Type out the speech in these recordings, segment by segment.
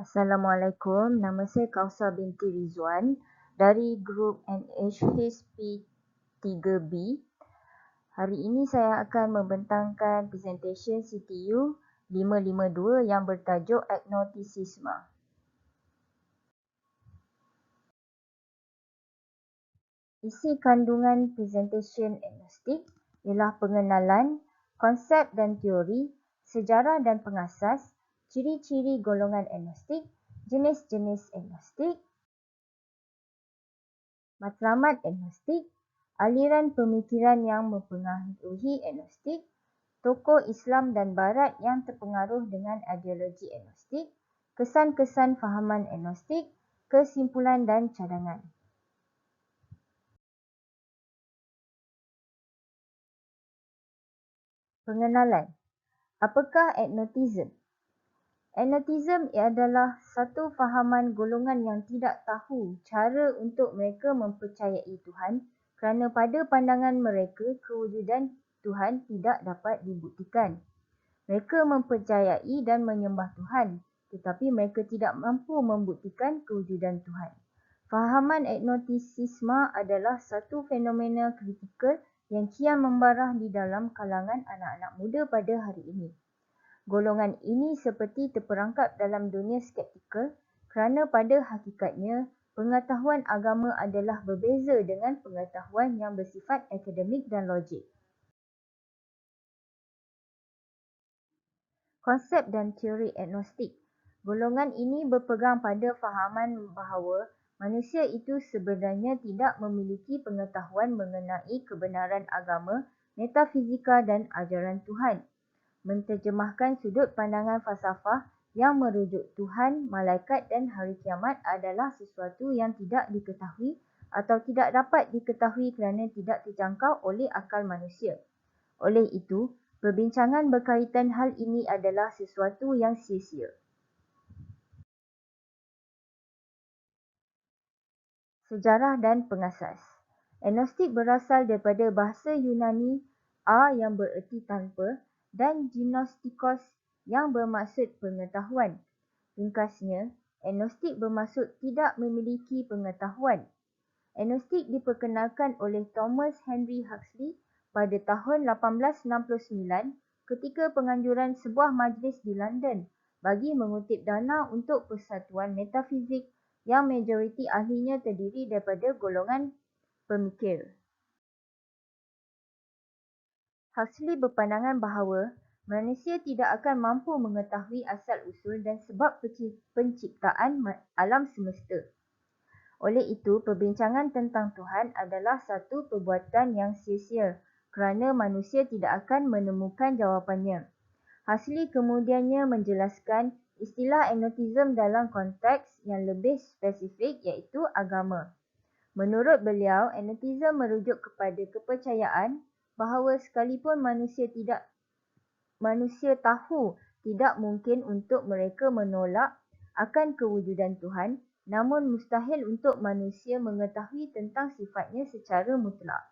Assalamualaikum, nama saya Kausar binti Rizwan dari grup NHHP3B. Hari ini saya akan membentangkan presentation CTU 552 yang bertajuk Agnosticisme. Isi kandungan presentation agnostik ialah pengenalan, konsep dan teori, sejarah dan pengasas, ciri-ciri golongan agnostik, jenis-jenis agnostik, matlamat agnostik, aliran pemikiran yang mempengaruhi agnostik, tokoh Islam dan Barat yang terpengaruh dengan ideologi agnostik, kesan-kesan fahaman agnostik, kesimpulan dan cadangan. Pengenalan. Apakah agnotism? Agnotism adalah satu fahaman golongan yang tidak tahu cara untuk mereka mempercayai Tuhan kerana pada pandangan mereka kewujudan Tuhan tidak dapat dibuktikan. Mereka mempercayai dan menyembah Tuhan, tetapi mereka tidak mampu membuktikan kewujudan Tuhan. Fahaman agnostisisme adalah satu fenomena kritikal yang kian membarah di dalam kalangan anak-anak muda pada hari ini. Golongan ini seperti terperangkap dalam dunia skeptikal kerana pada hakikatnya pengetahuan agama adalah berbeza dengan pengetahuan yang bersifat akademik dan logik. Konsep dan teori agnostik. Golongan ini berpegang pada fahaman bahawa manusia itu sebenarnya tidak memiliki pengetahuan mengenai kebenaran agama, metafizika dan ajaran Tuhan. Menterjemahkan sudut pandangan falsafah yang merujuk Tuhan, malaikat dan hari kiamat adalah sesuatu yang tidak diketahui atau tidak dapat diketahui kerana tidak terjangkau oleh akal manusia. Oleh itu, perbincangan berkaitan hal ini adalah sesuatu yang sia-sia. Sejarah dan pengasas. Agnostik berasal daripada bahasa Yunani a yang bererti tanpa dan gnostikos yang bermaksud pengetahuan. Ringkasnya, agnostik bermaksud tidak memiliki pengetahuan. Agnostik diperkenalkan oleh Thomas Henry Huxley pada tahun 1869 ketika penganjuran sebuah majlis di London bagi mengutip dana untuk persatuan metafizik yang majoriti ahlinya terdiri daripada golongan pemikir. Huxley berpandangan bahawa manusia tidak akan mampu mengetahui asal-usul dan sebab penciptaan alam semesta. Oleh itu, perbincangan tentang Tuhan adalah satu perbuatan yang sia-sia kerana manusia tidak akan menemukan jawapannya. Huxley kemudiannya menjelaskan istilah agnotism dalam konteks yang lebih spesifik iaitu agama. Menurut beliau, agnotism merujuk kepada kepercayaan bahawa sekalipun manusia tahu tidak mungkin untuk mereka menolak akan kewujudan Tuhan, namun mustahil untuk manusia mengetahui tentang sifatnya secara mutlak.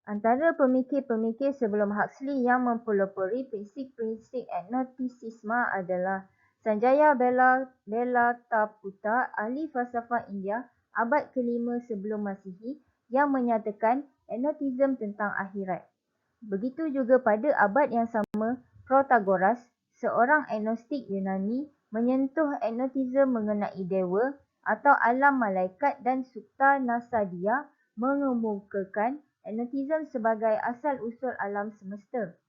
Antara pemikir-pemikir sebelum Huxley yang mempelopori prinsip-prinsip agnostisisme adalah Sanjaya Belatthaputta, ahli falsafah India abad ke-5 sebelum Masihi yang menyatakan agnotism tentang akhirat. Begitu juga pada abad yang sama, Protagoras, seorang agnostik Yunani, menyentuh agnotism mengenai dewa atau alam malaikat dan Sukta Nasadia mengemukakan agnotism sebagai asal-usul alam semesta.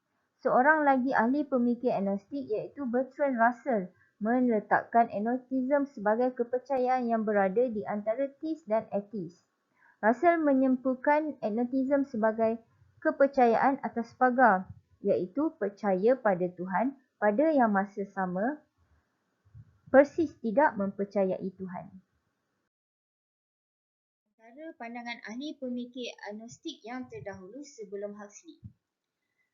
Seorang lagi ahli pemikir agnostik iaitu Bertrand Russell meletakkan agnotism sebagai kepercayaan yang berada di antara theist dan atheist. Russell menyimpulkan agnotism sebagai kepercayaan atas pagar, iaitu percaya pada Tuhan pada yang masa sama persis tidak mempercayai Tuhan. Antara pandangan ahli pemikir agnostik yang terdahulu sebelum Huxley.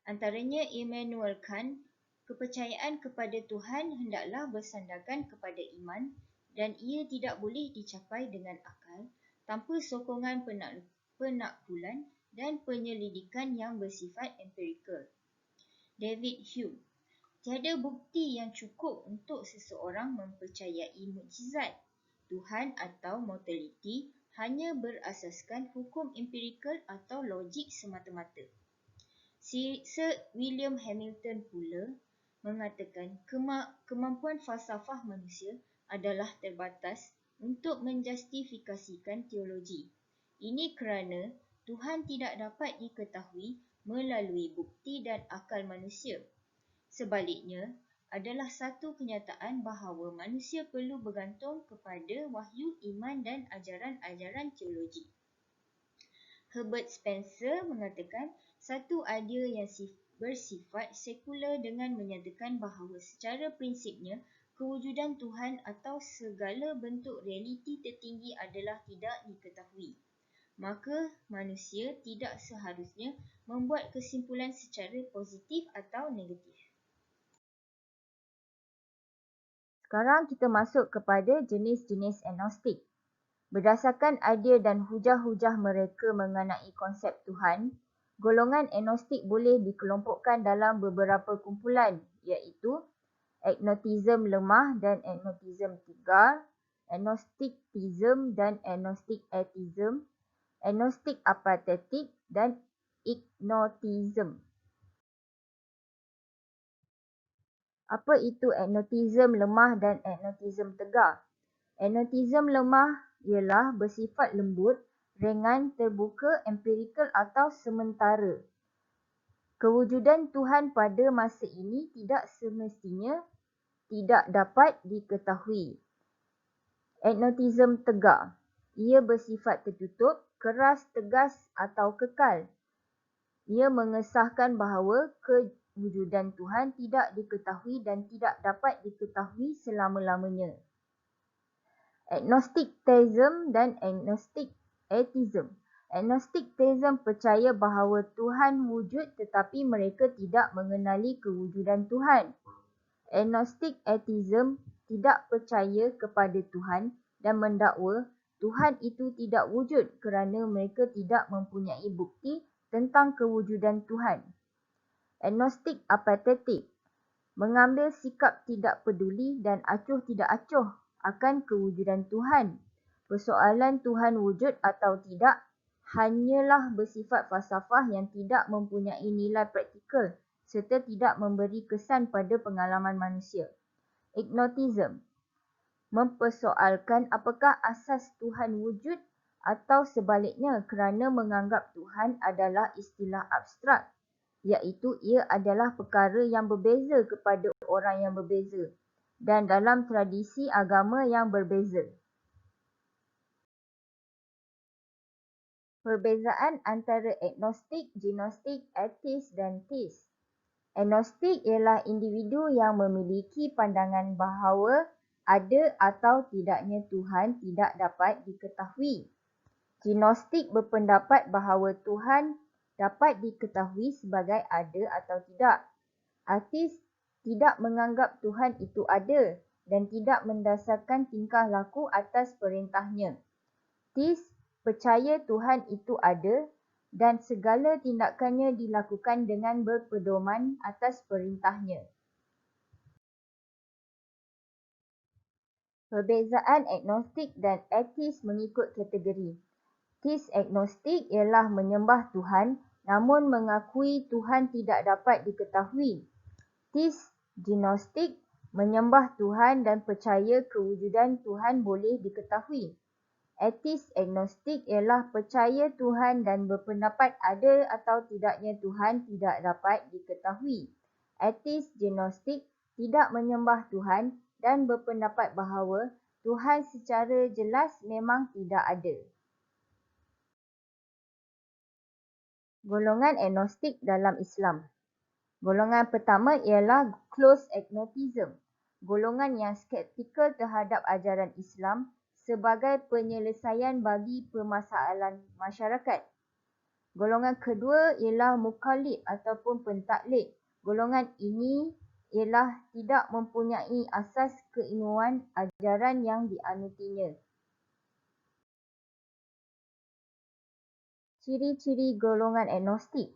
Antaranya Immanuel Kant, kepercayaan kepada Tuhan hendaklah bersandarkan kepada iman dan ia tidak boleh dicapai dengan akal tanpa sokongan penakbulan dan penyelidikan yang bersifat empirikal. David Hume, Tiada bukti yang cukup untuk seseorang mempercayai mukjizat, Tuhan atau mortaliti hanya berasaskan hukum empirikal atau logik semata-mata. Sir William Hamilton pula mengatakan kemampuan falsafah manusia adalah terbatas untuk menjustifikasikan teologi. Ini kerana Tuhan tidak dapat diketahui melalui bukti dan akal manusia. Sebaliknya, adalah satu kenyataan bahawa manusia perlu bergantung kepada wahyu iman dan ajaran-ajaran teologi. Herbert Spencer mengatakan satu idea yang bersifat sekular dengan menyatakan bahawa secara prinsipnya kewujudan Tuhan atau segala bentuk realiti tertinggi adalah tidak diketahui. Maka manusia tidak seharusnya membuat kesimpulan secara positif atau negatif. Sekarang kita masuk kepada jenis-jenis agnostik. Berdasarkan idea dan hujah-hujah mereka mengenai konsep Tuhan, golongan agnostik boleh dikelompokkan dalam beberapa kumpulan, iaitu agnotism lemah dan agnotism tegar, agnosticism dan agnostic atheism, agnostik apathetik dan ignotism. Apa itu agnotism lemah dan agnotism tegar? Agnotism lemah ialah bersifat lembut, ringan, terbuka, empirikal atau sementara. Kewujudan Tuhan pada masa ini tidak semestinya tidak dapat diketahui. Agnotism tegar. Ia bersifat tertutup, keras, tegas atau kekal. Ia mengesahkan bahawa kewujudan Tuhan tidak diketahui dan tidak dapat diketahui selama-lamanya. Agnostic theism dan agnostic atheism. Agnostic theism percaya bahawa Tuhan wujud tetapi mereka tidak mengenali kewujudan Tuhan. Agnostic atheism tidak percaya kepada Tuhan dan mendakwa Tuhan itu tidak wujud kerana mereka tidak mempunyai bukti tentang kewujudan Tuhan. Agnostik apathetik mengambil sikap tidak peduli dan acuh tidak acuh akan kewujudan Tuhan. Persoalan Tuhan wujud atau tidak hanyalah bersifat falsafah yang tidak mempunyai nilai praktikal serta tidak memberi kesan pada pengalaman manusia. Ignotism mempersoalkan apakah asas Tuhan wujud atau sebaliknya kerana menganggap Tuhan adalah istilah abstrak, iaitu ia adalah perkara yang berbeza kepada orang yang berbeza dan dalam tradisi agama yang berbeza. Perbezaan antara agnostik, gnostik, ateis dan theist. Agnostik ialah individu yang memiliki pandangan bahawa ada atau tidaknya Tuhan tidak dapat diketahui. Gnostik berpendapat bahawa Tuhan dapat diketahui sebagai ada atau tidak. Ateis tidak menganggap Tuhan itu ada dan tidak mendasarkan tingkah laku atas perintahnya. Theist percaya Tuhan itu ada dan segala tindakannya dilakukan dengan berpedoman atas perintahnya. Perbezaan agnostik dan ateis mengikut kategori. Theist agnostik ialah menyembah Tuhan namun mengakui Tuhan tidak dapat diketahui. Theist gnostik menyembah Tuhan dan percaya kewujudan Tuhan boleh diketahui. Ateis agnostik ialah percaya Tuhan dan berpendapat ada atau tidaknya Tuhan tidak dapat diketahui. Ateis gnostik tidak menyembah Tuhan dan berpendapat bahawa Tuhan secara jelas memang tidak ada. Golongan agnostik dalam Islam. Golongan pertama ialah closed agnosticism. Golongan yang skeptikal terhadap ajaran Islam sebagai penyelesaian bagi permasalahan masyarakat. Golongan kedua ialah mukallid ataupun pentaklid. Golongan ini ialah tidak mempunyai asas keilmuan ajaran yang dianutinya. Ciri-ciri golongan agnostik.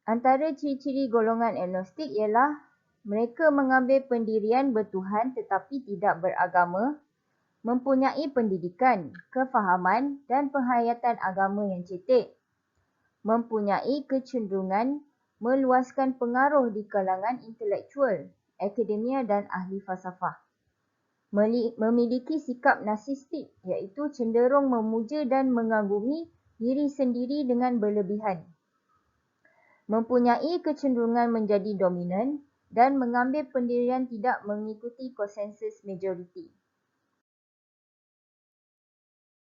Antara ciri-ciri golongan agnostik ialah Mereka mengambil pendirian bertuhan tetapi tidak beragama, mempunyai pendidikan, kefahaman dan penghayatan agama yang cetek, mempunyai kecenderungan meluaskan pengaruh di kalangan intelektual, akademia dan ahli falsafah. Memiliki sikap narsistik iaitu cenderung memuja dan mengagumi diri sendiri dengan berlebihan. Mempunyai kecenderungan menjadi dominan dan mengambil pendirian tidak mengikuti konsensus majoriti.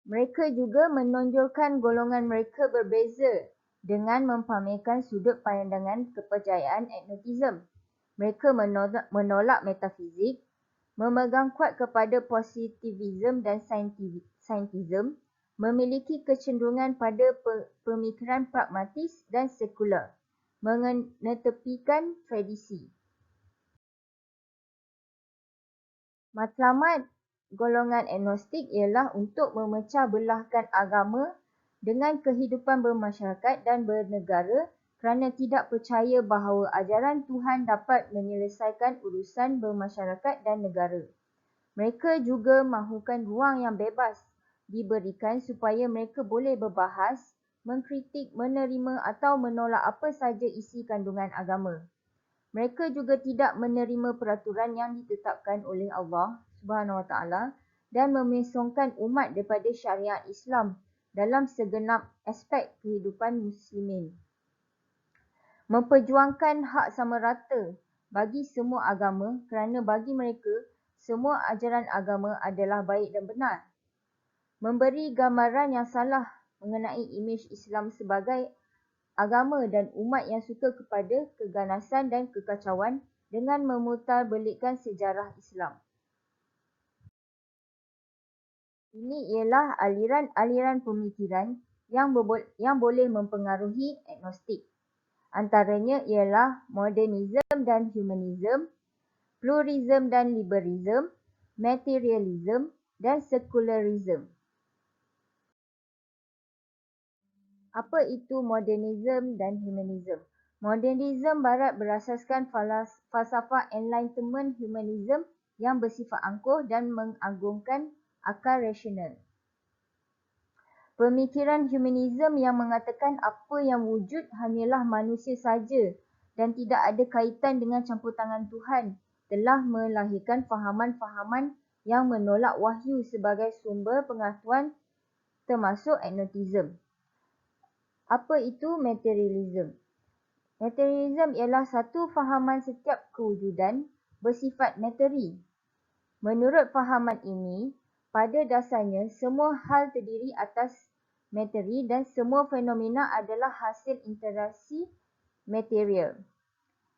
Mereka juga menonjolkan golongan mereka berbeza dengan mempamerkan sudut pandangan kepercayaan agnostism. Mereka menolak metafizik, memegang kuat kepada positivism dan saintism, memiliki kecenderungan pada pemikiran pragmatis dan sekular, mengetepikan tradisi. Matlamat golongan agnostik ialah untuk memecah belahkan agama dengan kehidupan bermasyarakat dan bernegara kerana tidak percaya bahawa ajaran Tuhan dapat menyelesaikan urusan bermasyarakat dan negara. Mereka juga mahukan ruang yang bebas diberikan supaya mereka boleh berbahas, mengkritik, menerima atau menolak apa saja isi kandungan agama. Mereka juga tidak menerima peraturan yang ditetapkan oleh Allah SWT dan memesongkan umat daripada syariat Islam dalam segenap aspek kehidupan muslimin. Memperjuangkan hak sama rata bagi semua agama kerana bagi mereka, semua ajaran agama adalah baik dan benar. Memberi gambaran yang salah mengenai imej Islam sebagai agama dan umat yang suka kepada keganasan dan kekacauan dengan memutarbalikkan sejarah Islam. Ini ialah aliran-aliran pemikiran yang boleh mempengaruhi agnostik. Antaranya ialah modernism dan humanism, pluralism dan liberalism, materialism dan secularism. Apa itu modernism dan humanism? Modernism barat berasaskan falsafah Enlightenment humanism yang bersifat angkuh dan mengagungkan akal rasional. Pemikiran humanism yang mengatakan apa yang wujud hanyalah manusia saja dan tidak ada kaitan dengan campur tangan Tuhan telah melahirkan fahaman-fahaman yang menolak wahyu sebagai sumber pengetahuan termasuk agnosticism. Apa itu materialism? Materialism ialah satu fahaman setiap kewujudan bersifat materi. Menurut fahaman ini, pada dasarnya semua hal terdiri atas materi dan semua fenomena adalah hasil interaksi material.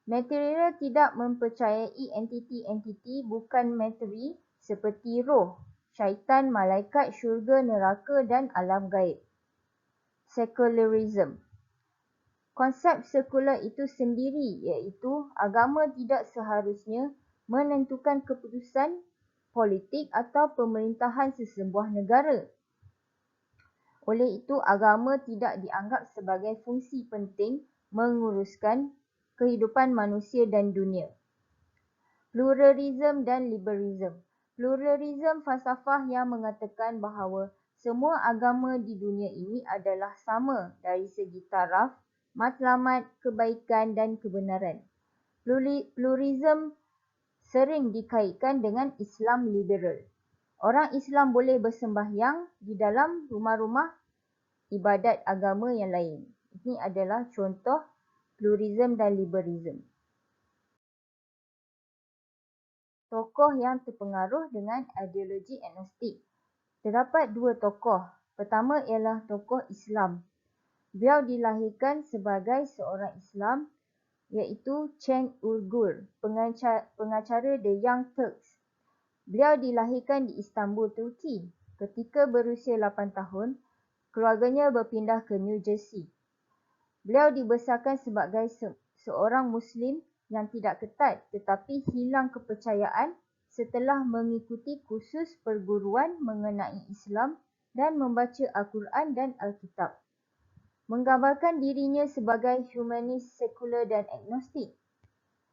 Material tidak mempercayai entiti-entiti bukan materi seperti roh, syaitan, malaikat, syurga, neraka dan alam gaib. Secularism. Konsep sekular itu sendiri iaitu agama tidak seharusnya menentukan keputusan politik atau pemerintahan sesebuah negara. Oleh itu, agama tidak dianggap sebagai fungsi penting menguruskan kehidupan manusia dan dunia. Pluralism dan liberalism. Pluralism falsafah yang mengatakan bahawa semua agama di dunia ini adalah sama dari segi taraf, matlamat, kebaikan dan kebenaran. Pluralism sering dikaitkan dengan Islam liberal. Orang Islam boleh bersembahyang di dalam rumah-rumah ibadat agama yang lain. Ini adalah contoh pluralism dan liberalism. Tokoh yang terpengaruh dengan ideologi agnostik. Terdapat dua tokoh. Pertama ialah tokoh Islam. Beliau dilahirkan sebagai seorang Islam iaitu Cem Uyghur, pengacara The Young Turks. Beliau dilahirkan di Istanbul, Turki. Ketika berusia 8 tahun, keluarganya berpindah ke New Jersey. Beliau dibesarkan sebagai seorang Muslim yang tidak ketat tetapi hilang kepercayaan setelah mengikuti kursus perguruan mengenai Islam dan membaca Al-Quran dan Alkitab. Menggambarkan dirinya sebagai humanis, sekular dan agnostik.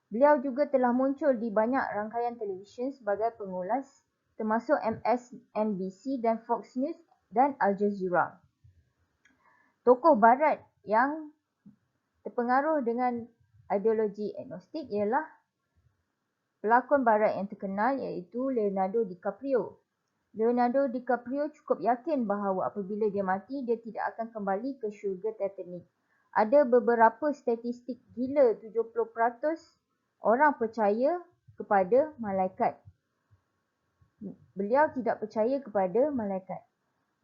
Beliau juga telah muncul di banyak rangkaian televisyen sebagai pengulas, termasuk MSNBC dan Fox News dan Al Jazeera. Tokoh barat yang terpengaruh dengan ideologi agnostik ialah pelakon barat yang terkenal iaitu Leonardo DiCaprio. Leonardo DiCaprio cukup yakin bahawa apabila dia mati, dia tidak akan kembali ke syurga Titanic. Ada beberapa statistik gila 70% orang percaya kepada malaikat. Beliau tidak percaya kepada malaikat.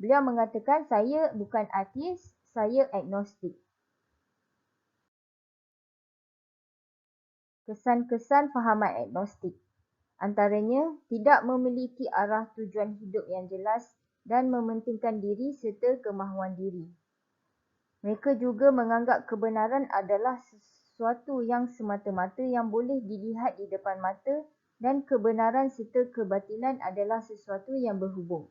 Beliau mengatakan, saya bukan ateis, saya agnostik. Kesan-kesan fahaman agnostik. Antaranya, tidak memiliki arah tujuan hidup yang jelas dan mementingkan diri serta kemahuan diri. Mereka juga menganggap kebenaran adalah sesuatu yang semata-mata yang boleh dilihat di depan mata dan kebenaran serta kebatilan adalah sesuatu yang berhubung.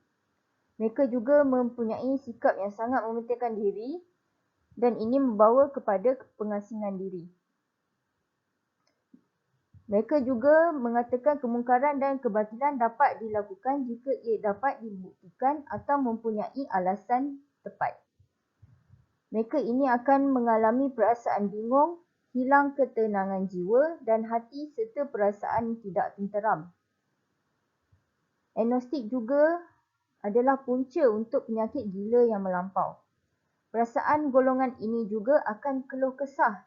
Mereka juga mempunyai sikap yang sangat mementingkan diri dan ini membawa kepada pengasingan diri. Mereka juga mengatakan kemungkaran dan kebatilan dapat dilakukan jika ia dapat dibuktikan atau mempunyai alasan tepat. Mereka ini akan mengalami perasaan bingung, hilang ketenangan jiwa dan hati serta perasaan tidak tenteram. Agnostik juga adalah punca untuk penyakit gila yang melampau. Perasaan golongan ini juga akan keluh kesah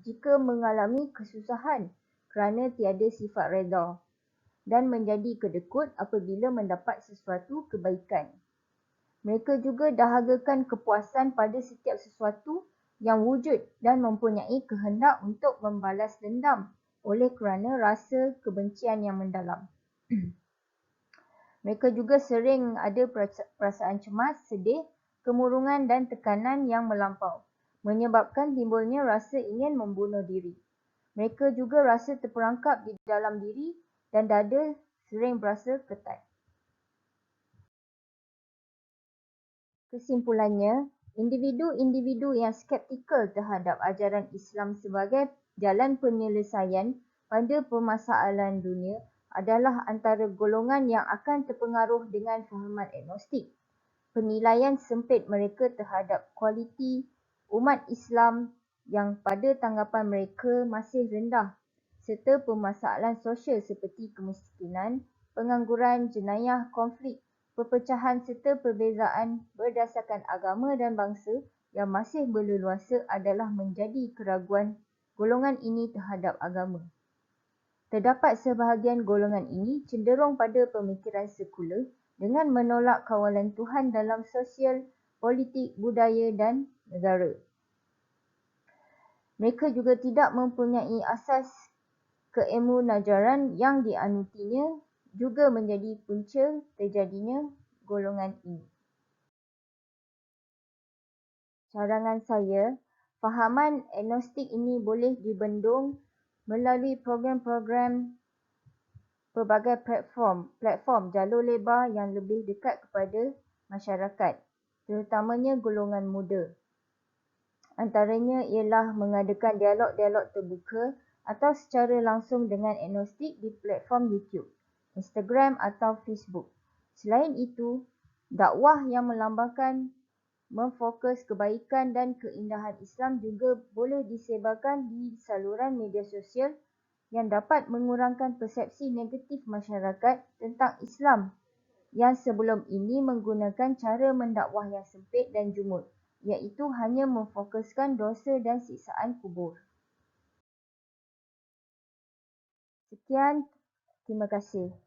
jika mengalami kesusahan kerana tiada sifat redha dan menjadi kedekut apabila mendapat sesuatu kebaikan. Mereka juga dahagakan kepuasan pada setiap sesuatu yang wujud dan mempunyai kehendak untuk membalas dendam oleh kerana rasa kebencian yang mendalam. Mereka juga sering ada perasaan cemas, sedih, kemurungan dan tekanan yang melampau, menyebabkan timbulnya rasa ingin membunuh diri. Mereka juga rasa terperangkap di dalam diri dan dada sering berasa ketat. Kesimpulannya, individu-individu yang skeptikal terhadap ajaran Islam sebagai jalan penyelesaian pada permasalahan dunia adalah antara golongan yang akan terpengaruh dengan fahaman agnostik. Penilaian sempit mereka terhadap kualiti umat Islam yang pada tanggapan mereka masih rendah serta permasalahan sosial seperti kemiskinan, pengangguran, jenayah, konflik, perpecahan serta perbezaan berdasarkan agama dan bangsa yang masih berleluasa adalah menjadi keraguan golongan ini terhadap agama. Terdapat sebahagian golongan ini cenderung pada pemikiran sekular dengan menolak kawalan Tuhan dalam sosial, politik, budaya dan negara. Mereka juga tidak mempunyai asas keilmunajaran yang dianutinya juga menjadi punca terjadinya golongan ini. Carangan saya, fahaman agnostik ini boleh dibendung melalui program-program pelbagai platform jalur lebar yang lebih dekat kepada masyarakat, terutamanya golongan muda. Antaranya ialah mengadakan dialog-dialog terbuka atau secara langsung dengan agnostik di platform YouTube, Instagram atau Facebook. Selain itu, dakwah yang melambangkan memfokus kebaikan dan keindahan Islam juga boleh disebarkan di saluran media sosial yang dapat mengurangkan persepsi negatif masyarakat tentang Islam yang sebelum ini menggunakan cara mendakwah yang sempit dan jumud, iaitu hanya memfokuskan dosa dan siksaan kubur. Sekian, terima kasih.